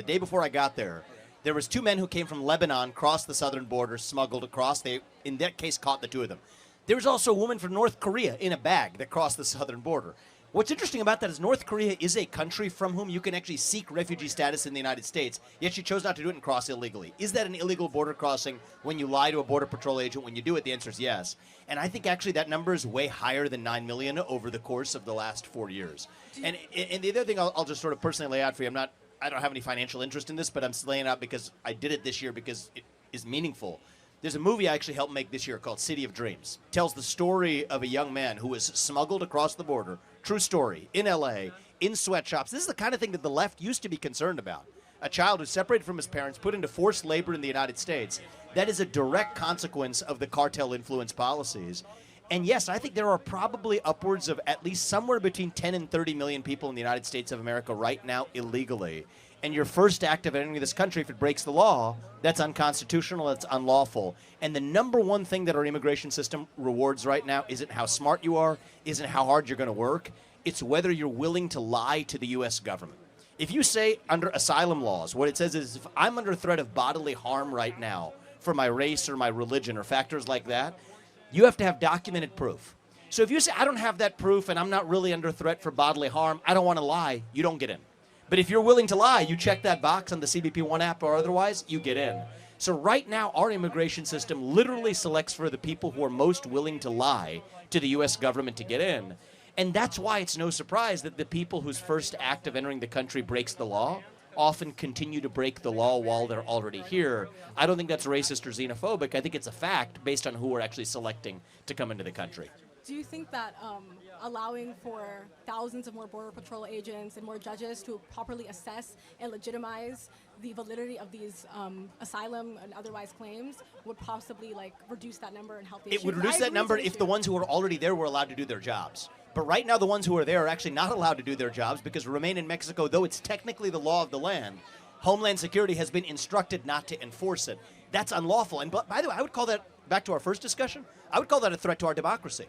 The day before I got there was two men who came from Lebanon, crossed the southern border, smuggled across. They, in that case, caught the two of them. There was also a woman from North Korea in a bag that crossed the southern border. What's interesting about that is North Korea is a country from whom you can actually seek refugee status in the United States, yet she chose not to do it and cross illegally. Is that an illegal border crossing when you lie to a Border Patrol agent? When you do it, the answer is yes. And I think actually that number is way higher than 9 million over the course of the last 4 years. And the other thing I'll just sort of personally lay out for you, I don't have any financial interest in this, but I'm laying it out because I did it this year because it is meaningful. There's a movie I actually helped make this year called City of Dreams. It tells the story of a young man who was smuggled across the border, true story, in L.A., in sweatshops. This is the kind of thing that the left used to be concerned about. A child who's separated from his parents, put into forced labor in the United States. That is a direct consequence of the cartel influence policies. And yes, I think there are probably upwards of at least somewhere between 10 and 30 million people in the United States of America right now illegally. And your first act of entering this country, if it breaks the law, that's unconstitutional, that's unlawful. And the number one thing that our immigration system rewards right now isn't how smart you are, isn't how hard you're going to work. It's whether you're willing to lie to the U.S. government. If you say under asylum laws, what it says is if I'm under threat of bodily harm right now for my race or my religion or factors like that, you have to have documented proof. So if you say, I don't have that proof and I'm not really under threat for bodily harm, I don't want to lie, you don't get in. But if you're willing to lie, you check that box on the CBP One app or otherwise, you get in. So right now, our immigration system literally selects for the people who are most willing to lie to the U.S. government to get in. And that's why it's no surprise that the people whose first act of entering the country breaks the law often continue to break the law while they're already here. I don't think that's racist or xenophobic. I think it's a fact based on who we're actually selecting to come into the country. Do you think that allowing for thousands of more Border Patrol agents and more judges to properly assess and legitimize the validity of these asylum and otherwise claims would possibly reduce that number and help the issue? It would reduce that number if the ones who are already there were allowed to do their jobs. But right now, the ones who are there are actually not allowed to do their jobs because Remain in Mexico, though it's technically the law of the land, Homeland Security has been instructed not to enforce it. That's unlawful. And by the way, I would call that, back to our first discussion, I would call that a threat to our democracy.